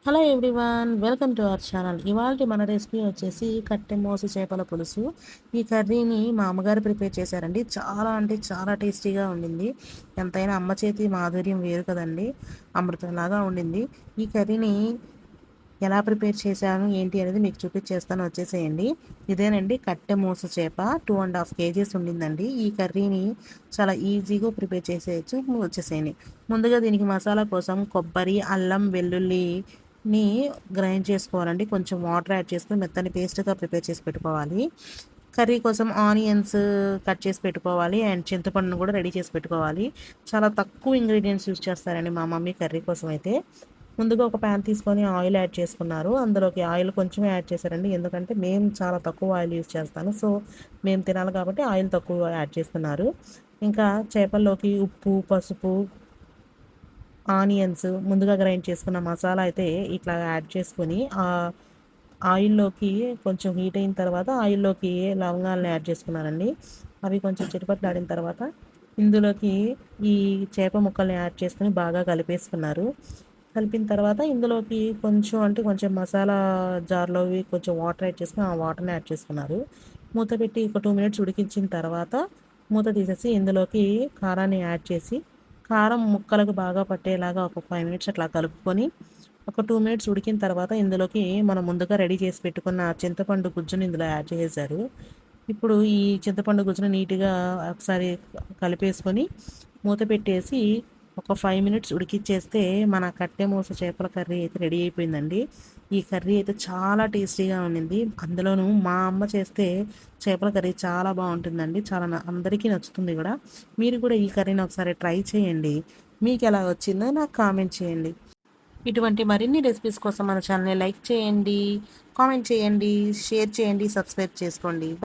Hello everyone, welcome to our channel. ఇవాళ మన recipe వచ్చేసి కట్టె మోసు చేపల పులుసు. ఈ కర్రీని మా అమ్మగారు ప్రిపేర్ చేశారండి. చాలా అంటే చాలా టేస్టీగా ఉండింది. ఎంతైనా అమ్మ చేతి మాధుర్యం వేరు కదండి, అమృతంలాగా ఉండింది. ఈ కర్రీని ఎలా ప్రిపేర్ చేశాను ఏంటి అనేది మీకు చూపించేస్తాను, వచ్చేసేయండి. ఇదేనండి కట్టె మోసు చేప, 2.5 kgs ఉండిందండి. ఈ కర్రీని చాలా ఈజీగా ప్రిపేర్ చేసేయచ్చు. వచ్చేసేయండి. ముందుగా దీనికి మసాలా కోసం కొబ్బరి, అల్లం, వెల్లుల్లి ని గ్రైండ్ చేసుకోవాలండి. కొంచెం వాటర్ యాడ్ చేసుకుని మెత్తని పేస్ట్గా ప్రిపేర్ చేసి పెట్టుకోవాలి. కర్రీ కోసం ఆనియన్స్ కట్ చేసి పెట్టుకోవాలి అండ్ చింతపండును కూడా రెడీ చేసి పెట్టుకోవాలి. చాలా తక్కువ ఇంగ్రీడియంట్స్ యూస్ చేస్తారండి మా మమ్మీ కర్రీ కోసం అయితే. ముందుగా ఒక ప్యాన్ తీసుకొని ఆయిల్ యాడ్ చేసుకున్నారు. అందులోకి ఆయిల్ కొంచెమే యాడ్ చేశారండి, ఎందుకంటే మేము చాలా తక్కువ ఆయిల్ యూస్ చేస్తాను. సో మేము తినాలి కాబట్టి ఆయిల్ తక్కువ యాడ్ చేసుకున్నారు. ఇంకా చేపల్లోకి ఉప్పు, పసుపు, ఆనియన్స్, ముందుగా గ్రైండ్ చేసుకున్న మసాలా అయితే ఇట్లా యాడ్ చేసుకొని ఆయిల్లోకి కొంచెం హీట్ అయిన తర్వాత ఆయిల్లోకి లవంగాలను యాడ్ చేసుకున్నానండి. అవి కొంచెం చిటపట్లాడిన తర్వాత ఇందులోకి ఈ చేప ముక్కల్ని యాడ్ చేసుకుని బాగా కలిపేసుకున్నారు. కలిపిన తర్వాత ఇందులోకి కొంచెం మసాలా జార్లోవి కొంచెం వాటర్ యాడ్ చేసుకుని ఆ వాటర్ని యాడ్ చేసుకున్నారు. మూత పెట్టి ఒక 2 minutes ఉడికించిన తర్వాత మూత తీసేసి ఇందులోకి కారాన్ని యాడ్ చేసి కారం ముక్కలకు బాగా పట్టేలాగా ఒక 5 minutes అట్లా కలుపుకొని ఒక 2 minutes ఉడికిన తర్వాత ఇందులోకి మనం ముందుగా రెడీ చేసి పెట్టుకున్న చింతపండు గుజ్జుని ఇందులో యాడ్ చేశారు. ఇప్పుడు ఈ చింతపండు గుజ్జును నీట్గా ఒకసారి కలిపేసుకొని మూత పెట్టేసి ఒక 5 minutes ఉడికిచ్చేస్తే మన కట్టె మోస చేపల కర్రీ అయితే రెడీ అయిపోయిందండి. ఈ కర్రీ అయితే చాలా టేస్టీగా ఉండింది. అందులోనూ మా అమ్మ చేస్తే చేపల కర్రీ చాలా బాగుంటుందండి. చాలా అందరికీ నచ్చుతుంది కూడా. మీరు కూడా ఈ కర్రీని ఒకసారి ట్రై చేయండి. మీకు ఎలా వచ్చిందో నాకు కామెంట్ చేయండి. ఇటువంటి మరిన్ని రెసిపీస్ కోసం మన ఛానల్ని లైక్ చేయండి, కామెంట్ చేయండి, షేర్ చేయండి, సబ్స్క్రైబ్ చేసుకోండి.